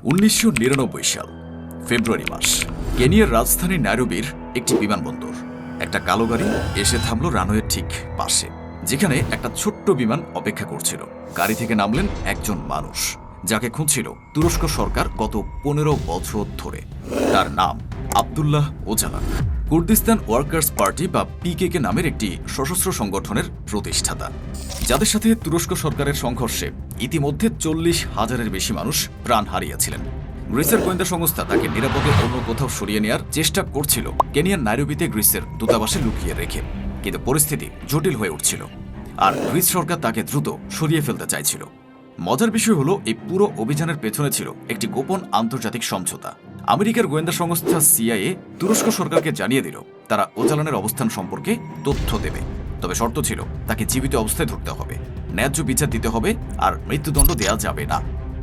1999 সাল ফেব্রুয়ারি মাস, কেনিয়ার রাজধানী নাইরোবির একটি বিমানবন্দর। একটা কালো গাড়ি এসে থামল রানওয়ের ঠিক পাশে, যেখানে একটা ছোট্ট বিমান অপেক্ষা করছিল। গাড়ি থেকে নামলেন একজন মানুষ, যাকে খুঁজছিল তুরস্ক সরকার গত 15 বছর ধরে। তার নাম আব্দুল্লাহ ওজালান, কুর্দিস্তান ওয়ার্কার্স পার্টি বা পিকেকে নামের একটি সশস্ত্র সংগঠনের প্রতিষ্ঠাতা, যাদের সাথে তুরস্ক সরকারের সংঘর্ষে ইতিমধ্যে 40,000-এর বেশি মানুষ প্রাণ হারিয়েছিলেন। গ্রিসের গোয়েন্দা সংস্থা তাকে নিরাপদে অন্য কোথাও সরিয়ে নেওয়ার চেষ্টা করছিল, কেনিয়ার নাইরোবিতে গ্রিসের দূতাবাসে লুকিয়ে রেখে। কিন্তু পরিস্থিতি জটিল হয়ে উঠছিল, আর গ্রিস সরকার তাকে দ্রুত সরিয়ে ফেলতে চাইছিল। মজার বিষয় হলো, এই পুরো অভিযানের পেছনে ছিল একটি গোপন আন্তর্জাতিক সমঝোতা। আমেরিকার গোয়েন্দা সংস্থা সিআইএ তুরস্ক সরকারকে জানিয়ে দিল তারা ওজালানের অবস্থান সম্পর্কে তথ্য দেবে, তবে শর্ত ছিল তাকে জীবিত অবস্থায় ধরতে হবে, ন্যায্য বিচার দিতে হবে, আর মৃত্যুদণ্ড দেওয়া যাবে না।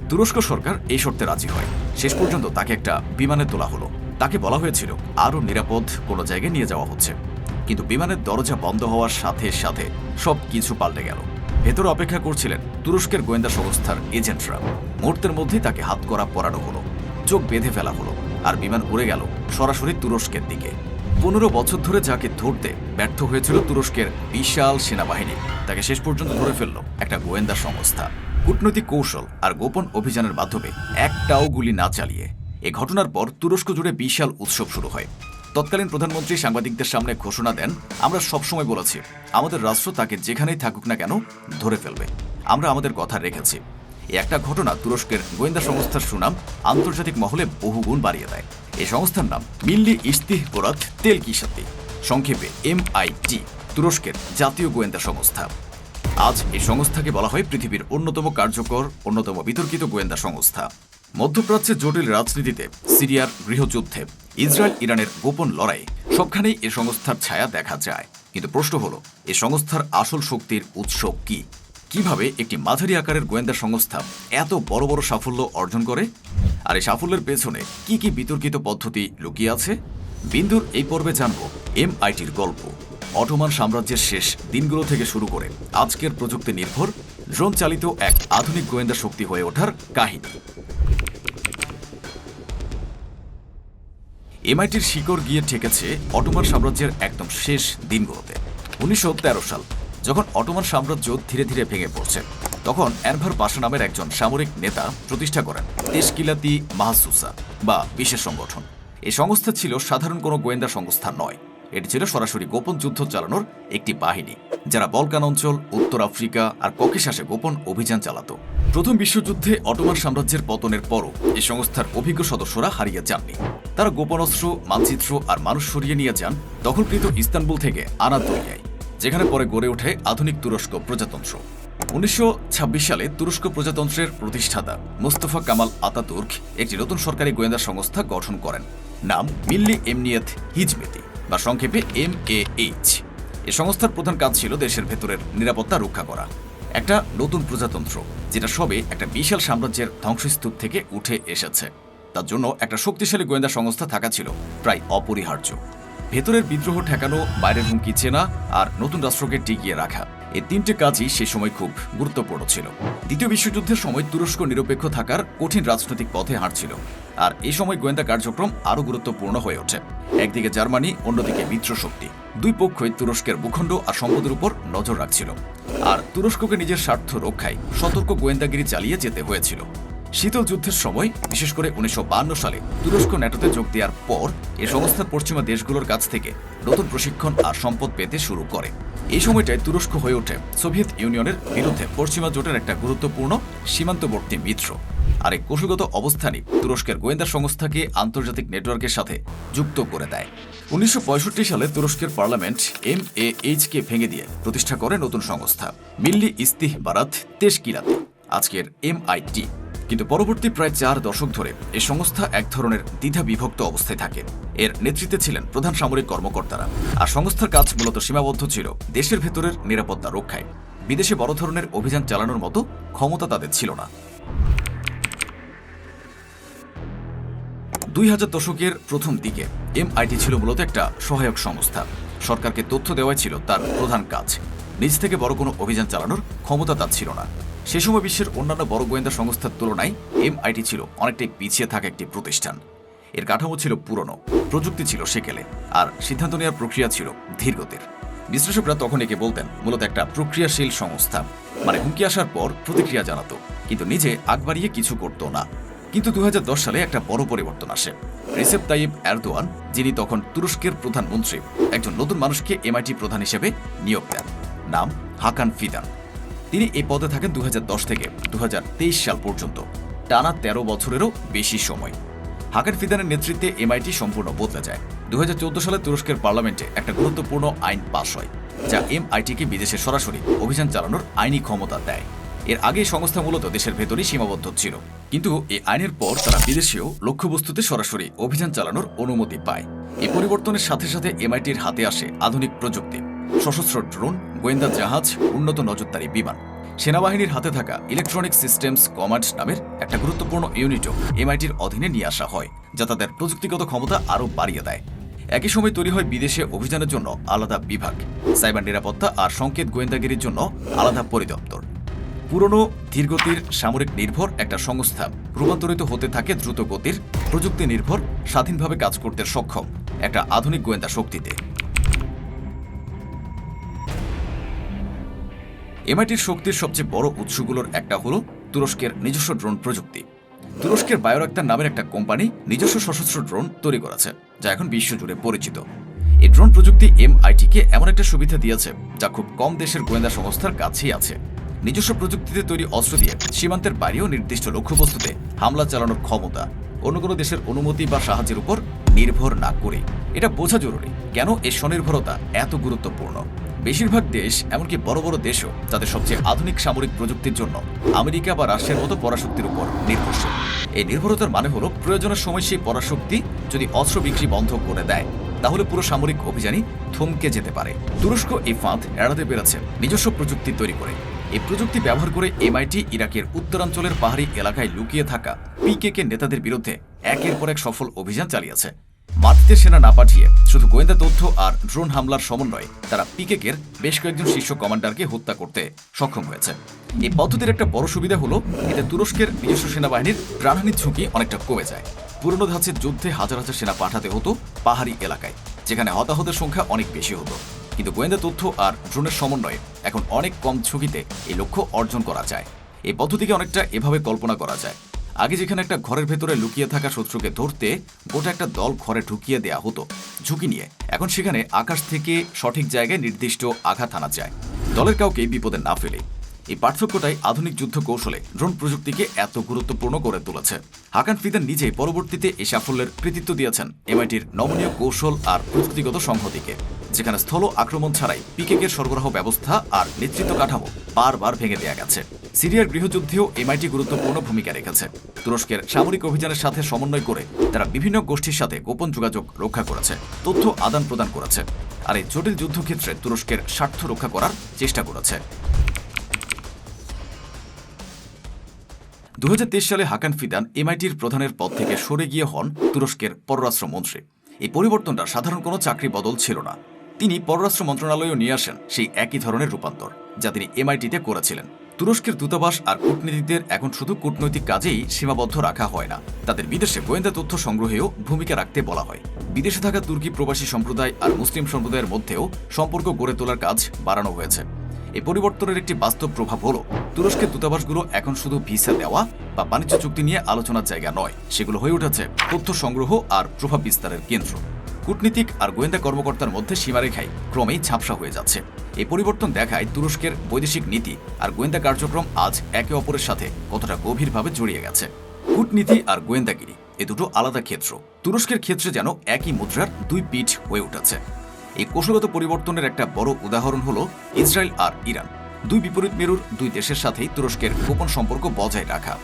তুরস্ক সরকার এই শর্তে রাজি হয়। শেষ পর্যন্ত তাকে একটা বিমানে তোলা হলো। তাকে বলা হয়েছিল আরও নিরাপদ কোনো জায়গায় নিয়ে যাওয়া হচ্ছে। কিন্তু বিমানের দরজা বন্ধ হওয়ার সাথে সাথে সব কিছু পাল্টে গেল। ভেতরে অপেক্ষা করছিলেন তুরস্কের গোয়েন্দা সংস্থার এজেন্টরা। মুহূর্তের মধ্যেই তাকে হাতকড়া পরানো হলো, চোখ বেঁধে ফেলা হলো, আর বিমান উড়ে গেল সরাসরি তুরস্কের দিকে। 15 বছর ধরে যাকে ধরতে ব্যর্থ হয়েছিল তুরস্কের বিশাল সেনাবাহিনী, তাকে শেষ পর্যন্ত ধরে ফেলল একটা গোয়েন্দা সংস্থা। কূটনৈতিক কৌশল আর গোপন অভিযানের মাধ্যমে একটাও গুলি না চালিয়ে। এ ঘটনার পর তুরস্ক জুড়ে বিশাল উৎসব শুরু হয়। তৎকালীন প্রধানমন্ত্রী সাংবাদিকদের সামনে ঘোষণা দেন, আমরা সবসময় বলেছি আমাদের রাষ্ট্র তাকে যেখানেই থাকুক না কেন ধরে ফেলবে। আমরা আমাদের কথা রেখেছি। এই একটা ঘটনা তুরস্কের গোয়েন্দা সংস্থার সুনাম আন্তর্জাতিক মহলে বহুগুণ বাড়িয়ে দেয়। এই সংস্থার নাম মিল্লি ইস্তিহবারাত তেলকিসাতি, সংক্ষেপে MIT, তুরস্কের জাতীয় গোয়েন্দা সংস্থা। আজ এই সংস্থাকে বলা হয় পৃথিবীর অন্যতম কার্যকর, অন্যতম বিতর্কিত গোয়েন্দা সংস্থা। মধ্যপ্রাচ্যের জটিল রাজনীতিতে, সিরিয়ার গৃহযুদ্ধে, ইসরায়েল ইরানের গোপন লড়াই, সবখানেই এ সংস্থার ছায়া দেখা যায়। কিন্তু প্রশ্ন হলো, এ সংস্থার আসল শক্তির উৎস কি? কিভাবে একটি মাঝারি আকারের গোয়েন্দা সংস্থা এত বড় বড় সাফল্য অর্জন করে? আর এই সাফল্যের পেছনে কি কি বিতর্কিত পদ্ধতি লুকিয়ে আছে? বিন্দুর এই পর্বে জানব MITর গল্প, অটোমান সাম্রাজ্যের শেষ দিনগুলো থেকে শুরু করে আজকের প্রযুক্তি নির্ভর ড্রোন চালিত এক আধুনিক গোয়েন্দা শক্তি হয়ে ওঠার কাহিনী। MITর শিকড় গিয়ে ঠেকেছে অটোমান সাম্রাজ্যের একদম শেষ দিনগুলোতে। 1913 সাল, যখন অটোমান সাম্রাজ্য ধীরে ধীরে ভেঙে পড়ছে, তখন এনভার পাশা নামের একজন সামরিক নেতা প্রতিষ্ঠা করেন তেশকিলাতি মাহসুসা বা বিশেষ সংগঠন। এই সংস্থা ছিল সাধারণ কোনো গোয়েন্দা সংস্থা নয়, এটি ছিল সরাসরি গোপন যুদ্ধ চালানোর একটি বাহিনী, যারা বলকান অঞ্চল, উত্তর আফ্রিকা আর ককেশাসে গোপন অভিযান চালাত। প্রথম বিশ্বযুদ্ধে অটোমান সাম্রাজ্যের পতনের পরও এই সংস্থার অভিজ্ঞ সদস্যরা হারিয়ে যাননি। তারা গোপন অস্ত্র, মানচিত্র আর মানুষ সরিয়ে নিয়ে যান দখলকৃত ইস্তানবুল থেকে আনাতোলিয়ায়, যেখানে পরে গড়ে ওঠে আধুনিক তুরস্ক প্রজাতন্ত্র। 1926 সালে তুরস্ক প্রজাতন্ত্রের প্রতিষ্ঠাতা মুস্তফা কামাল আতাতুর্ক একটি নতুন সরকারি গোয়েন্দা সংস্থা গঠন করেন, নাম মিল্লি এমনিয়েত হিজমেতি বা সংক্ষেপে MAH। এই সংস্থার প্রধান কাজ ছিল দেশের ভেতরের নিরাপত্তা রক্ষা করা। একটা নতুন প্রজাতন্ত্র, যেটা সবে একটা বিশাল সাম্রাজ্যের ধ্বংসস্তূপ থেকে উঠে এসেছে, তার জন্য একটা শক্তিশালী গোয়েন্দা সংস্থা থাকা ছিল প্রায় অপরিহার্য। ভেতরের বিদ্রোহ ঠেকানো, বাইরের হুমকি চেনা আর নতুন রাষ্ট্রকে টিকিয়ে রাখা, এই তিনটে কাজই সে সময় খুব গুরুত্বপূর্ণ ছিল। দ্বিতীয় বিশ্বযুদ্ধের সময় তুরস্ক নিরপেক্ষ থাকার কঠিন রাজনৈতিক পথে হাঁটছিল, আর এই সময় গোয়েন্দা কার্যক্রম আরও গুরুত্বপূর্ণ হয়ে ওঠে। একদিকে জার্মানি, অন্যদিকে মিত্র শক্তি, দুই পক্ষই তুরস্কের ভূখণ্ড আর সম্পদের উপর নজর রাখছিল, আর তুরস্ককে নিজের স্বার্থ রক্ষায় সতর্ক গোয়েন্দাগিরি চালিয়ে যেতে হয়েছিল। শীতল যুদ্ধের সময়, বিশেষ করে 1952 সালে তুরস্ক ন্যাটোতে যোগ দেওয়ার পর, এ সংস্থার পশ্চিমা দেশগুলোর কাছ থেকে নতুন প্রশিক্ষণ আর সম্পদ পেতে শুরু করে। এই সময়টায় তুরস্ক হয়ে ওঠে সোভিয়েত ইউনিয়নের বিরুদ্ধে পশ্চিমা জোটের একটা গুরুত্বপূর্ণ সীমান্তবর্তী মিত্র। আর এই কৌশলগত অবস্থানই তুরস্কের গোয়েন্দা সংস্থাকে আন্তর্জাতিক নেটওয়ার্কের সাথে যুক্ত করে দেয়। 1965 সালে তুরস্কের পার্লামেন্ট MAH-কে ভেঙে দিয়ে প্রতিষ্ঠা করে নতুন সংস্থা মিল্লি ইস্তিহবারাত তেশকিলাতি, আজকের MIT। কিন্তু পরবর্তী প্রায় 4 দশক ধরে এই সংস্থা এক ধরনের দ্বিধা বিভক্ত অবস্থায় থাকে। এর নেতৃত্বে ছিলেন প্রধান সামরিক কর্মকর্তারা, আর সংস্থার কাজ মূলত সীমাবদ্ধ ছিল দেশের ভেতরের নিরাপত্তা রক্ষায়। বিদেশে বড় ধরনের অভিযান চালানোর মতো ক্ষমতা তাদের ছিল না। 2000 দশকের প্রথম দিকে MIT ছিল মূলত একটা সহায়ক সংস্থা। সরকারকে তথ্য দেওয়াই ছিল তার প্রধান কাজ। নিজ থেকে বড় কোনো অভিযান চালানোর ক্ষমতা তার ছিল না। সে সময় বিশ্বের অন্যান্য বড় গোয়েন্দা সংস্থার তুলনায় MIT ছিল অনেকটাই পিছিয়ে থাকা একটি প্রতিষ্ঠান। এর কাঠামো ছিল পুরনো, প্রযুক্তি ছিল সেকেলে, আর সিদ্ধান্ত নেওয়ার প্রক্রিয়া ছিল ধীরগতির। বিশ্লেষকরা তখন একে বলতেন মূলত একটা প্রক্রিয়াশীল সংস্থা, মানে হুমকি আসার পর প্রতিক্রিয়া জানাতো, কিন্তু নিজে আগ বাড়িয়ে কিছু করতো না। কিন্তু 2010 সালে একটা বড় পরিবর্তন আসে। রিসেপ তাইয়িপ এরদোয়ান, যিনি তখন তুরস্কের প্রধানমন্ত্রী, একজন নতুন মানুষকে MIT প্রধান হিসেবে নিয়োগ দেন। নাম হাকান ফিদান। তিনি এই পদে থাকেন 2010 থেকে 2023 সাল পর্যন্ত, টানা 13 বছরেরও বেশি সময়। হাকান ফিদানের নেতৃত্বে MIT সম্পূর্ণ বদলে যায়। 2014 সালে তুরস্কের পার্লামেন্টে একটা গুরুত্বপূর্ণ আইন পাশ হয়, যা MIT-কে বিদেশে সরাসরি অভিযান চালানোর আইনি ক্ষমতা দেয়। এর আগে সংস্থা মূলত দেশের ভেতরেই সীমাবদ্ধ ছিল, কিন্তু এই আইনের পর তারা বিদেশেও লক্ষ্যবস্তুতে সরাসরি অভিযান চালানোর অনুমতি পায়। এই পরিবর্তনের সাথে সাথে MIT-র হাতে আসে আধুনিক প্রযুক্তি, সশস্ত্র ড্রোন, গোয়েন্দা জাহাজ, উন্নত নজরদারি বিমান। সেনাবাহিনীর হাতে থাকা ইলেকট্রনিক সিস্টেমস কমান্ড নামের একটা গুরুত্বপূর্ণ ইউনিটও MIT-র অধীনে নিয়ে আসা হয়, যা তাদের প্রযুক্তিগত ক্ষমতা আরও বাড়িয়ে দেয়। একই সময় তৈরি হয় বিদেশে অভিযানের জন্য আলাদা বিভাগ, সাইবার নিরাপত্তা আর সংকেত গোয়েন্দাগিরির জন্য আলাদা পরিদপ্তর। পুরনো ধীরগতির সামরিক নির্ভর একটা সংস্থা রূপান্তরিত হতে থাকে দ্রুত গতির, প্রযুক্তি নির্ভর, স্বাধীনভাবে কাজ করতে সক্ষম একটা আধুনিক গোয়েন্দা শক্তিতে। MIT-র শক্তির সবচেয়ে বড় উৎসগুলোর একটা হলো তুরস্কের নিজস্ব ড্রোন প্রযুক্তি। তুরস্কের বায়োরাক্তার নামের একটা কোম্পানি নিজস্ব সশস্ত্র ড্রোন তৈরি করেছে, যা এখন বিশ্বজুড়ে পরিচিত। এই ড্রোন প্রযুক্তি MIT-কে এমন একটা সুবিধা দিয়েছে যা খুব কম দেশের গোয়েন্দা সংস্থার কাছেই আছে। নিজস্ব প্রযুক্তিতে তৈরি অস্ত্র দিয়ে সীমান্তের বাইরেও নির্দিষ্ট লক্ষ্যবস্তুতে হামলা চালানোর ক্ষমতা, অন্য কোনো দেশের অনুমতি বা সাহায্যের উপর নির্ভর না করে। এটা বোঝা জরুরি কেন এই স্বনির্ভরতা এত গুরুত্বপূর্ণ। বেশিরভাগ দেশ, এমনকি বড় বড় দেশও তাদের সবচেয়ে আধুনিক সামরিক প্রযুক্তির জন্য আমেরিকা বা রাশিয়ার মতো পরাশক্তির উপর নির্ভরশীল। এই নির্ভরতার মানে হলো প্রয়োজনের সময় সেই পরাশক্তি যদি অস্ত্র বিক্রি বন্ধ করে দেয়, তাহলে পুরো সামরিক অভিযানই থমকে যেতে পারে। তুরস্ক এই ফাঁদ এড়াতে পেরেছে নিজস্ব প্রযুক্তি তৈরি করে। এই প্রযুক্তি ব্যবহার করে MIT ইরাকের উত্তরাঞ্চলের পাহাড়ি এলাকায় লুকিয়ে থাকা PKK নেতাদের বিরুদ্ধে একের পর এক সফল অভিযান চালিয়েছে। মাটিতে সেনা না পাঠিয়ে শুধু গোয়েন্দা তথ্য আর ড্রোন হামলার সমন্বয়ে তারা PKK-র বেশ কয়েকজন শীর্ষ কমান্ডারকে হত্যা করতে সক্ষম হয়েছে। এই পদ্ধতির একটা বড় সুবিধা হলো এতে তুরস্কের নিজস্ব সেনাবাহিনীর প্রাণহানির ঝুঁকি অনেকটা কমে যায়। পুরনো ধাঁচের যুদ্ধে হাজার হাজার সেনা পাঠাতে হতো পাহাড়ি এলাকায়, যেখানে হতাহতের সংখ্যা অনেক বেশি হতো। কিন্তু গোয়েন্দা তথ্য আর ড্রোনের সমন্বয়ে এখন অনেক কম ঝুঁকিতে এই লক্ষ্য অর্জন করা যায়। এই পদ্ধতিকে অনেকটা এভাবে কল্পনা করা যায়, আগে যেখানে একটা ঘরের ভেতরে লুকিয়ে থাকা শত্রুকে ধরতে গোটা একটা দল ঘরে ঢুকিয়ে দেয়া হতো ঝুঁকি নিয়ে, এখন সেখানে আকাশ থেকে সঠিক জায়গায় নির্দিষ্ট আঘাত আনা যায়, দলের কাউকে বিপদে না ফেলে। এই পার্থক্যটাই আধুনিক যুদ্ধ কৌশলে ড্রোন প্রযুক্তিকে এত গুরুত্বপূর্ণ করে তুলেছে। হাকান ফিদান নিজে পরবর্তীতে এই সাফল্যের কৃতিত্ব দিয়েছেন MIT-র নমনীয় কৌশল আর প্রযুক্তিগত সংহতিকে, যেখানে স্থল আক্রমণ ছাড়াই PKK-র সরবরাহ ব্যবস্থা আর নেতৃত্ব কাঠামো বারবার ভেঙে দেয়া গেছে। সিরিয়ার গৃহযুদ্ধেও MIT গুরুত্বপূর্ণ ভূমিকা রেখেছে। তুরস্কের সামরিক অভিযানের সাথে সমন্বয় করে তারা বিভিন্ন গোষ্ঠীর সাথে গোপন যোগাযোগ রক্ষা করেছে, তথ্য আদান প্রদান করেছে, আর এই জটিল যুদ্ধক্ষেত্রে তুরস্কের স্বার্থ রক্ষা করার চেষ্টা করেছে। 2023 সালে হাকান ফিদান MIT-র প্রধানের পদ থেকে সরে গিয়ে হন তুরস্কের পররাষ্ট্রমন্ত্রী। এই পরিবর্তনটা সাধারণ কোনো চাকরি বদল ছিল না। তিনি পররাষ্ট্র মন্ত্রণালয়েও নিয়ে আসেন সেই একই ধরনের রূপান্তর যা তিনি MIT-তে করেছিলেন। তুরস্কের দূতাবাস আর কূটনীতিকদের এখন শুধু কূটনৈতিক কাজেই সীমাবদ্ধ রাখা হয় না, তাদের বিদেশে গোয়েন্দা তথ্য সংগ্রহেও ভূমিকা রাখতে বলা হয়। বিদেশে থাকা তুর্কি প্রবাসী সম্প্রদায় আর মুসলিম সম্প্রদায়ের মধ্যেও সম্পর্ক গড়ে তোলার কাজ বাড়ানো হয়েছে। এই পরিবর্তনের একটি বাস্তব প্রভাব হলো তুরস্কের দূতাবাসগুলো এখন শুধু ভিসা দেওয়া বা বাণিজ্য চুক্তি নিয়ে আলোচনার জায়গা নয়, সেগুলো হয়ে উঠেছে তথ্য সংগ্রহ আর প্রভাব বিস্তারের কেন্দ্র। কূটনীতিক আর গোয়েন্দা কর্মকর্তার মধ্যে সীমারেখায় ক্রমেই ঝাপসা হয়ে যাচ্ছে। এই পরিবর্তন দেখায় তুরস্কের বৈদেশিক নীতি আর গোয়েন্দা কার্যক্রম আজ একে অপরের সাথে কতটা গভীরভাবে জড়িয়ে গেছে। কূটনীতি আর গোয়েন্দাগিরি এ দুটো আলাদা ক্ষেত্র, তুরস্কের ক্ষেত্রে যেন একই মুদ্রার দুই পিঠ হয়ে উঠেছে। এই কৌশলগত পরিবর্তনের একটা বড় উদাহরণ হলো ইসরায়েল আর ইরান। দুই বিপরীত মেরুর দুই দেশের সাথেই তুরস্কের গোপন সম্পর্ক বজায় রাখা।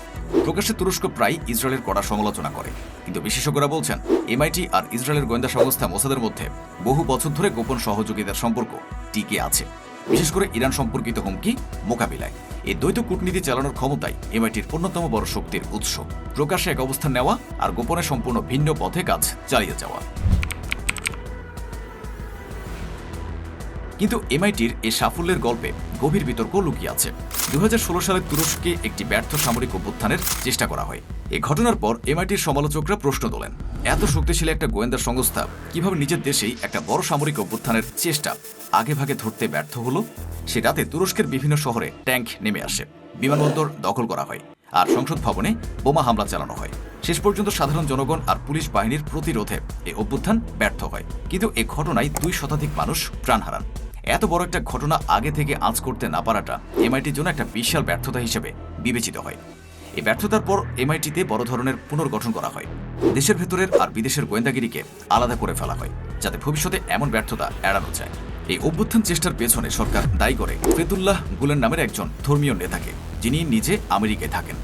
প্রকাশ্যে তুরস্ক প্রায় ইসরায়েলের কড়া সমালোচনা করে, কিন্তু বিশেষজ্ঞরা বলছেন MIT আর ইসরায়েলের গোয়েন্দা সংস্থা মোসাদের মধ্যে বহু বছর ধরে গোপন সহযোগিতার সম্পর্ক টিকে আছে, বিশেষ করে ইরান সম্পর্কিত হুমকি মোকাবিলায়। এই দ্বৈত কূটনীতি চালানোর ক্ষমতাই MIT-র অন্যতম বড় শক্তির উৎস, প্রকাশ্যে এক অবস্থান নেওয়া আর গোপনে সম্পূর্ণ ভিন্ন পথে কাজ চালিয়ে যাওয়া। কিন্তু এমআইটির এই সাফল্যের গল্পে গভীর বিতর্ক লুকিয়ে আছে। 2016 সালে তুরস্কে একটি ব্যর্থ সামরিক অভ্যুত্থানের চেষ্টা করা হয়। এই ঘটনার পর এমআইটির সমালোচকরা প্রশ্ন তোলেন, এত শক্তিশালী একটা গোয়েন্দা সংস্থা কিভাবে নিজের দেশেই একটা বড় সামরিক অভ্যুত্থানের চেষ্টা আগেভাগে ধরতে ব্যর্থ হলো? সে রাতে তুরস্কের বিভিন্ন শহরে ট্যাঙ্ক নেমে আসে, বিমানবন্দর দখল করা হয়, আর সংসদ ভবনে বোমা হামলা চালানো হয়। শেষ পর্যন্ত সাধারণ জনগণ আর পুলিশ বাহিনীর প্রতিরোধে এই অভ্যুত্থান ব্যর্থ হয়। কিন্তু এই ঘটনায় 2 শতাধিক মানুষ প্রাণ হারান। এত বড় একটা ঘটনা আগে থেকে আঁচ করতে না পারাটা এমআইটির জন্য একটা বিশাল ব্যর্থতা হিসেবে বিবেচিত হয়। এই ব্যর্থতার পর এমআইটিতে বড় ধরনের পুনর্গঠন করা হয়। দেশের ভেতরের আর বিদেশের গোয়েন্দাগিরিকে আলাদা করে ফেলা হয়, যাতে ভবিষ্যতে এমন ব্যর্থতা এড়ানো যায়। এই অভ্যুত্থান চেষ্টার পেছনে সরকার দায়ী করে ফেতুল্লাহ গুলেন নামের একজন ধর্মীয় নেতাকে, যিনি নিজে আমেরিকায় থাকেন।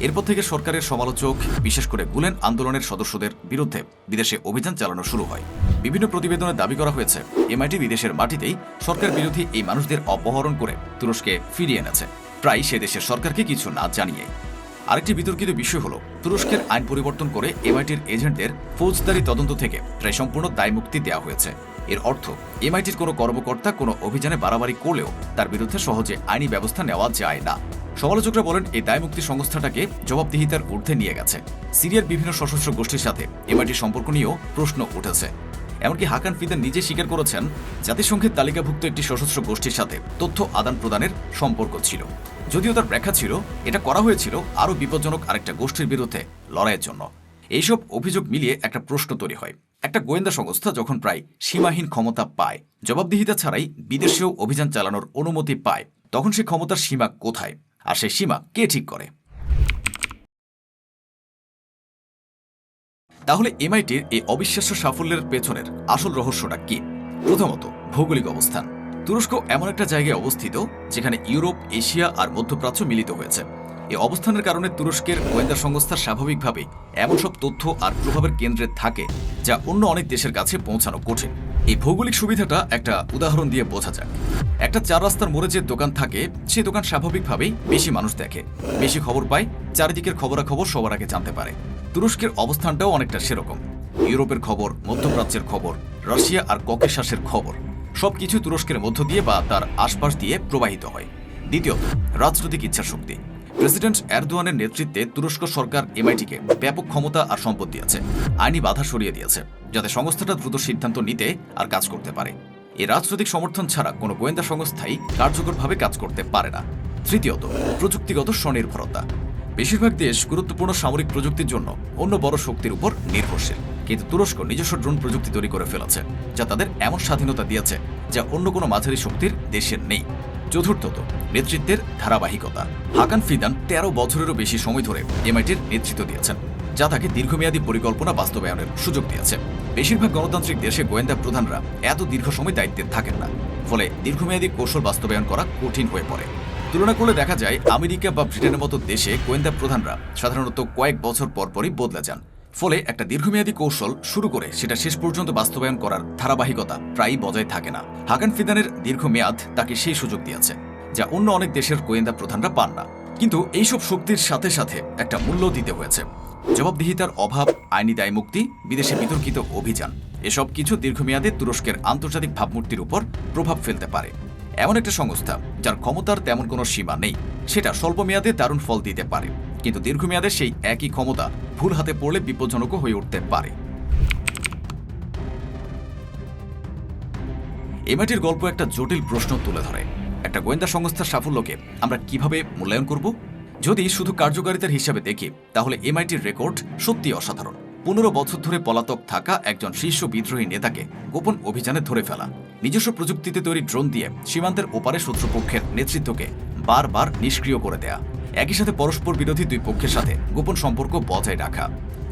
এরপর থেকে সরকারের সমালোচক, বিশেষ করে গুলেন আন্দোলনের সদস্যদের বিরুদ্ধে বিদেশে অভিযান চালানো শুরু হয়। বিভিন্ন প্রতিবেদনে দাবি করা হয়েছে এমআইটি বিদেশের মাটিতেই সরকার বিরোধী এই মানুষদের অপহরণ করে তুরস্কে ফিরিয়ে এনেছে, প্রায় সে দেশের সরকারকে কিছু না জানিয়ে। আরেকটি বিতর্কিত বিষয় হল তুরস্কের আইন পরিবর্তন করে এমআইটির এজেন্টদের ফৌজদারি তদন্ত থেকে প্রায় সম্পূর্ণ দায়মুক্তি দেওয়া হয়েছে। এর অর্থ এমআইটির কোনো কর্মকর্তা কোনো অভিযানে বাড়াবাড়ি করলেও তার বিরুদ্ধে সহজে আইনি ব্যবস্থা নেওয়া যায় না। সমালোচকরা বলেন এই দায়মুক্তি সংস্থাটাকে জবাবদিহিতার ঊর্ধ্বে নিয়ে গেছে। সিরিয়ার বিভিন্ন সশস্ত্র গোষ্ঠীর সাথে এমআইটির সম্পর্ক নিয়েও প্রশ্ন উঠেছে। এমনকি হাকান ফিদান নিজে স্বীকার করেছেন জাতিসংঘের তালিকাভুক্ত একটি সশস্ত্র গোষ্ঠীর সাথে তথ্য আদান প্রদানের সম্পর্ক ছিল। যদিও তার ব্যাখ্যা ছিল এটা করা হয়েছিল আরও বিপজ্জনক আরেকটা গোষ্ঠীর বিরুদ্ধে লড়াইয়ের জন্য। এইসব অভিযোগ মিলিয়ে একটা প্রশ্ন তৈরি হয়, একটা গোয়েন্দা সংস্থা যখন প্রায় সীমাহীন ক্ষমতা পায়, জবাবদিহিতা ছাড়াই বিদেশেও অভিযান চালানোর অনুমতি পায়, তখন সে ক্ষমতার সীমা কোথায়, আর সেই সীমা কে ঠিক করে? তাহলে এমআইটির এই অবিশ্বাস্য সাফল্যের পেছনের আসল রহস্যটা কি? প্রথমত, ভৌগোলিক অবস্থান। তুরস্ক এমন একটা জায়গায় অবস্থিত যেখানে ইউরোপ, এশিয়া আর মধ্যপ্রাচ্য মিলিত হয়েছে। এই অবস্থানের কারণে তুরস্কের গোয়েন্দা সংস্থা স্বাভাবিকভাবেই এমন সব তথ্য আর প্রভাবের কেন্দ্রে থাকে যা অন্য অনেক দেশের কাছে পৌঁছানো কঠিন। এই ভৌগোলিক সুবিধাটা একটা উদাহরণ দিয়ে বোঝা যায়। একটা 4 রাস্তার মোড়ে যে দোকান থাকে, সেই দোকান স্বাভাবিকভাবেই বেশি মানুষ দেখে, বেশি খবর পায়, চারিদিকের খবরাখবর সবার আগে জানতে পারে। তুরস্কের অবস্থানটাও অনেকটা সেরকম। ইউরোপের খবর, মধ্যপ্রাচ্যের খবর, রাশিয়া আর ককেশাসের খবর সবকিছু তুরস্কের মধ্য দিয়ে বা তার আশপাশ দিয়ে প্রবাহিত হয়। দ্বিতীয়ত, রাজনৈতিক ইচ্ছাশক্তি। প্রেসিডেন্ট এরদোয়ানের নেতৃত্বে তুরস্ক সরকার এমআইটিকে ব্যাপক ক্ষমতা আর সম্পদ দিয়েছে, আইনি বাধা সরিয়ে দিয়েছে, যাতে সংস্থাটা দ্রুত সিদ্ধান্ত নিতে আর কাজ করতে পারে। এই রাজনৈতিক সমর্থন ছাড়া কোনো গোয়েন্দা সংস্থাই কার্যকরভাবে কাজ করতে পারে না। তৃতীয়ত, প্রযুক্তিগত স্বনির্ভরতা। বেশিরভাগ দেশ গুরুত্বপূর্ণ সামরিক প্রযুক্তির জন্য অন্য বড় শক্তির উপর নির্ভরশীল, কিন্তু তুরস্ক নিজস্ব ড্রোন প্রযুক্তি তৈরি করে ফেলেছে, যা তাদের এমন স্বাধীনতা দিয়েছে যা অন্য কোনো মাঝারি শক্তির দেশের নেই। চতুর্থত, নেতৃত্বের ধারাবাহিকতা। হাকান ফিদান 13 বছরেরও বেশি সময় ধরে এমআইটির নেতৃত্ব দিয়েছেন, যা তাকে দীর্ঘমেয়াদী পরিকল্পনা বাস্তবায়নের সুযোগ দিয়েছে। বেশিরভাগ গণতান্ত্রিক দেশে গোয়েন্দা প্রধানরা এত দীর্ঘ সময় দায়িত্বে থাকেন না, ফলে দীর্ঘমেয়াদী কৌশল বাস্তবায়ন করা কঠিন হয়ে পড়ে। তুলনা করলে দেখা যায় আমেরিকা বা ব্রিটেনের মতো দেশে গোয়েন্দা প্রধানরা সাধারণত কয়েক বছর পরপরই বদলে যান। ফলে একটা দীর্ঘমেয়াদী কৌশল শুরু করে সেটা শেষ পর্যন্ত বাস্তবায়ন করার ধারাবাহিকতা প্রায়ই বজায় থাকে না। হাকান ফিদানের দীর্ঘমেয়াদ তাকে সেই সুযোগ দিয়েছে, যা অন্য অনেক দেশের গোয়েন্দা প্রধানরা পান না। কিন্তু এইসব শক্তির সাথে সাথে একটা মূল্য দিতে হয়েছে। জবাবদিহিতার অভাব, আইনি দায়মুক্তি, বিদেশে বিতর্কিত অভিযান, এসব কিছু দীর্ঘমেয়াদে তুরস্কের আন্তর্জাতিক ভাবমূর্তির উপর প্রভাব ফেলতে পারে। এমন একটা সংস্থা যার ক্ষমতার তেমন কোনো সীমা নেই, সেটা স্বল্পমেয়াদে দারুণ ফল দিতে পারে, কিন্তু দীর্ঘমেয়াদে সেই একই ক্ষমতা ভুল হাতে পড়লে বিপজ্জনকও হয়ে উঠতে পারে। এমআইটির গল্প একটা জটিল প্রশ্ন তুলে ধরে। একটা গোয়েন্দা সংস্থার সাফল্যকে আমরা কিভাবে মূল্যায়ন করব? যদি শুধু কার্যকারিতার হিসাবে দেখি, তাহলে এমআইটির রেকর্ড সত্যি অসাধারণ। 15 বছর ধরে পলাতক থাকা একজন শীর্ষ বিদ্রোহী নেতাকে গোপন অভিযানে ধরে ফেলা, নিজস্ব প্রযুক্তিতে তৈরি ড্রোন দিয়ে সীমান্তের ওপারে শত্রুপক্ষের নেতৃত্বকে বারবার নিষ্ক্রিয় করে দেয়া, একই সাথে পরস্পর বিরোধী দুই পক্ষের সাথে গোপন সম্পর্ক বজায় রাখা,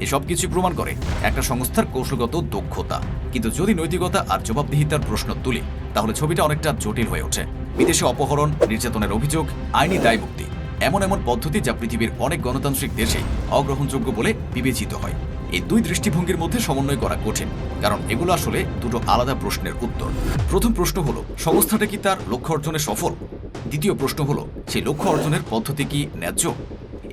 এসব কিছু প্রমাণ করে একটা সংস্থার কৌশলগত দক্ষতা। কিন্তু যদি নৈতিকতা আর জবাবদিহিতার প্রশ্ন তুলি, তাহলে ছবিটা অনেকটা জটিল হয়ে ওঠে। বিদেশে অপহরণ, নির্যাতনের অভিযোগ, আইনি দায়মুক্তি, এমন পদ্ধতি যা পৃথিবীর অনেক গণতান্ত্রিক দেশেই অগ্রহণযোগ্য বলে বিবেচিত হয়। এই দুই দৃষ্টিভঙ্গির মধ্যে সমন্বয় করা কঠিন, কারণ এগুলো আসলে দুটো আলাদা প্রশ্নের উত্তর। প্রথম প্রশ্ন হলো, সংস্থাটা কি তার লক্ষ্য অর্জনে সফল? দ্বিতীয় প্রশ্ন হলো, সেই লক্ষ্য অর্জনের পদ্ধতি কি ন্যায্য?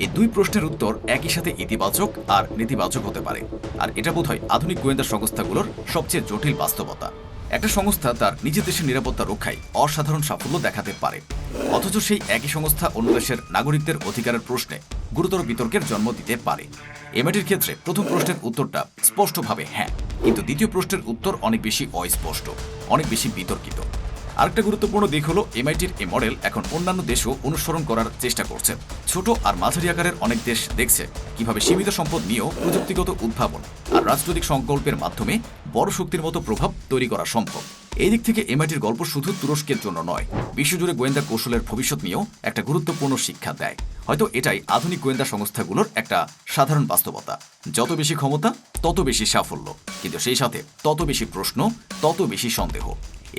এই দুই প্রশ্নের উত্তর একই সাথে ইতিবাচক আর নেতিবাচক হতে পারে, আর এটা বোধহয় আধুনিক গোয়েন্দা সংস্থাগুলোর সবচেয়ে জটিল বাস্তবতা। একটা সংস্থা তার নিজের দেশের নিরাপত্তা রক্ষায় অসাধারণ সাফল্য দেখাতে পারে, অথচ সেই একই সংস্থা অন্য দেশের নাগরিকদের অধিকারের প্রশ্নে গুরুতর বিতর্কের জন্ম দিতে পারে। এমআইটির ক্ষেত্রে প্রথম প্রশ্নের উত্তরটা স্পষ্টভাবে হ্যাঁ, কিন্তু দ্বিতীয় প্রশ্নের উত্তর অনেক বেশি অস্পষ্ট, অনেক বেশি বিতর্কিত। আরেকটা গুরুত্বপূর্ণ দিক হলো এমআইটির এই মডেল এখন অন্যান্য দেশও অনুসরণ করার চেষ্টা করছে। ছোট আর মাঝারি আকারের অনেক দেশ দেখছে কিভাবে সীমিত সম্পদ নিয়েও প্রযুক্তিগত উদ্ভাবন আর রাজনৈতিক সংকল্পের মাধ্যমে বড় শক্তির মতো প্রভাব তৈরি করা সম্ভব। এই দিক থেকে এমআইটির গল্প শুধু তুরস্কের জন্য নয়, বিশ্বজুড়ে গোয়েন্দা কৌশলের ভবিষ্যৎ নিয়েও একটা গুরুত্বপূর্ণ শিক্ষা দেয়। হয়তো এটাই আধুনিক গোয়েন্দা সংস্থাগুলোর একটা সাধারণ বাস্তবতা। যত বেশি ক্ষমতা তত বেশি সাফল্য, কিন্তু সেই সাথে তত বেশি প্রশ্ন, তত বেশি সন্দেহ।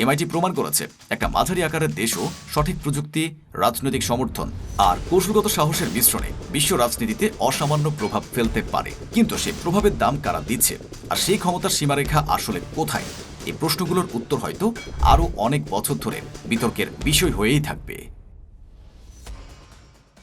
এমআইটি প্রমাণ করেছে একটা মাঝারি আকারের দেশও সঠিক প্রযুক্তি, রাজনৈতিক সমর্থন আর কৌশলগত সাহসের মিশ্রণে বিশ্ব রাজনীতিতে অসামান্য প্রভাব ফেলতে পারে। কিন্তু সেই প্রভাবের দাম কারা দিচ্ছে, আর সেই ক্ষমতার সীমারেখা আসলে কোথায়, এই প্রশ্নগুলোর উত্তর হয়তো আরও অনেক বছর ধরে বিতর্কের বিষয় হয়েই থাকবে।